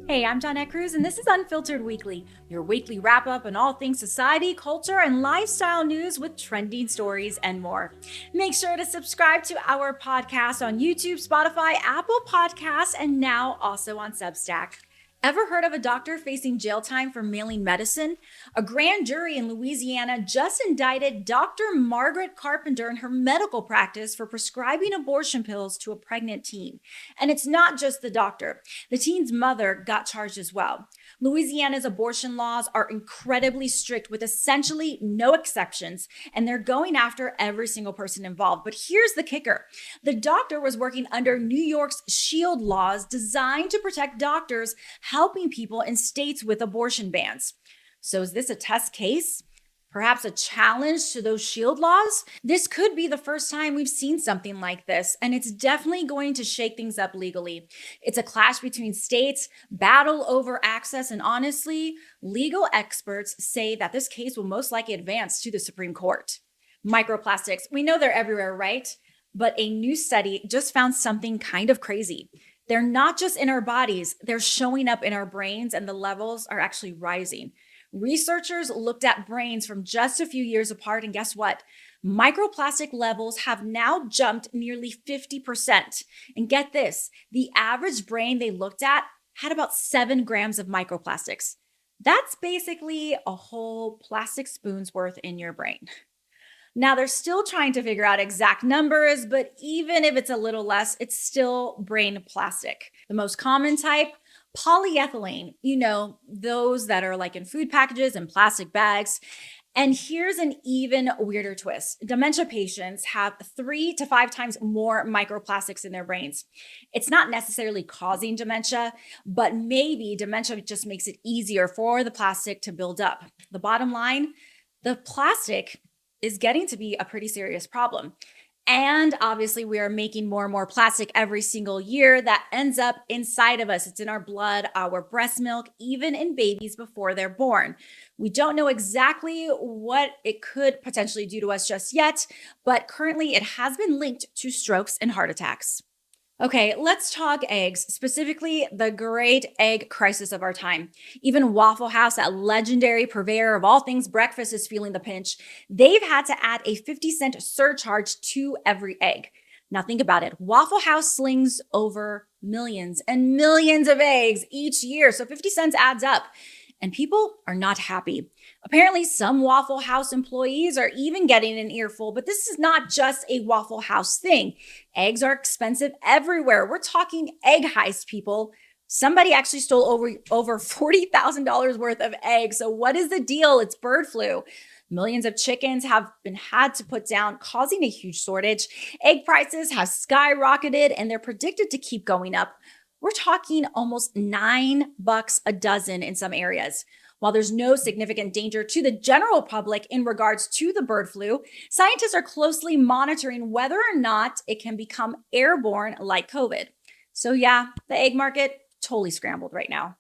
Hey, I'm Jonette Cruz, and this is Unfiltered Weekly, your weekly wrap up on all things society, culture, and lifestyle news with trending stories and more. Make sure to subscribe to our podcast on YouTube, Spotify, Apple Podcasts, and now also on Substack. Ever heard of a doctor facing jail time for mailing medicine? A grand jury in Louisiana just indicted Dr. Margaret Carpenter and her medical practice for prescribing abortion pills to a pregnant teen. And it's not just the doctor. The teen's mother got charged as well. Louisiana's abortion laws are incredibly strict with essentially no exceptions, and they're going after every single person involved. But here's the kicker. The doctor was working under New York's SHIELD laws designed to protect doctors helping people in states with abortion bans. So is this a test case? Perhaps a challenge to those SHIELD laws? This could be the first time we've seen something like this, and it's definitely going to shake things up legally. It's a clash between states, battle over access, and honestly, legal experts say that this case will most likely advance to the Supreme Court. Microplastics, we know they're everywhere, right? But a new study just found something kind of crazy. They're not just in our bodies, they're showing up in our brains, and the levels are actually rising. Researchers looked at brains from just a few years apart, and guess what? Microplastic levels have now jumped nearly 50%. And get this, the average brain they looked at had about 7 grams of microplastics. That's basically a whole plastic spoon's worth in your brain. Now, they're still trying to figure out exact numbers, but even if it's a little less, it's still brain plastic. The most common type, polyethylene, those that are like in food packages and plastic bags. And here's an even weirder twist. Dementia patients have 3 to 5 times more microplastics in their brains. It's not necessarily causing dementia, but maybe dementia just makes it easier for the plastic to build up. The bottom line, the plastic is getting to be a pretty serious problem. And obviously, we are making more and more plastic every single year that ends up inside of us. It's in our blood, our breast milk, even in babies before they're born. We don't know exactly what it could potentially do to us just yet, but currently it has been linked to strokes and heart attacks. Okay, let's talk eggs, specifically the great egg crisis of our time. Even Waffle House, that legendary purveyor of all things breakfast, is feeling the pinch. They've had to add a 50-cent surcharge to every egg. Now think about it. Waffle House slings over millions and millions of eggs each year, so 50 cents adds up. And people are not happy. Apparently, some Waffle House employees are even getting an earful, but this is not just a Waffle House thing. Eggs are expensive everywhere. We're talking egg heist, people. Somebody actually stole over $40,000 worth of eggs. So what is the deal? It's bird flu. Millions of chickens have been had to put down, causing a huge shortage. Egg prices have skyrocketed, and they're predicted to keep going up. We're talking almost $9 a dozen in some areas. While there's no significant danger to the general public in regards to the bird flu, scientists are closely monitoring whether or not it can become airborne like COVID. So yeah, the egg market totally scrambled right now.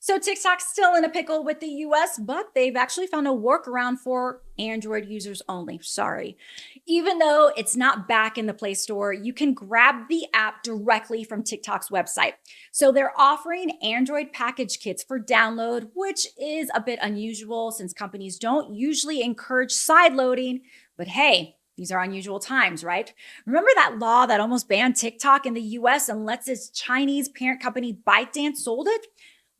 So TikTok's still in a pickle with the US, but they've actually found a workaround for Android users only. Sorry. Even though it's not back in the Play Store, you can grab the app directly from TikTok's website. So they're offering Android package kits for download, which is a bit unusual since companies don't usually encourage side loading. But hey, these are unusual times, right? Remember that law that almost banned TikTok in the US unless its Chinese parent company ByteDance sold it?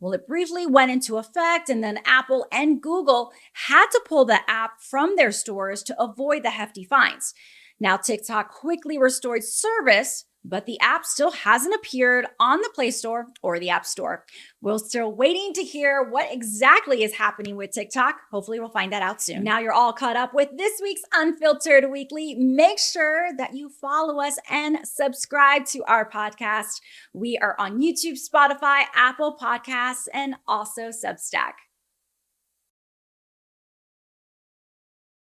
Well, it briefly went into effect, and then Apple and Google had to pull the app from their stores to avoid the hefty fines. Now, TikTok quickly restored service, but the app still hasn't appeared on the Play Store or the App Store. We're still waiting to hear what exactly is happening with TikTok. Hopefully, we'll find that out soon. Now you're all caught up with this week's Unfiltered Weekly. Make sure that you follow us and subscribe to our podcast. We are on YouTube, Spotify, Apple Podcasts, and also Substack.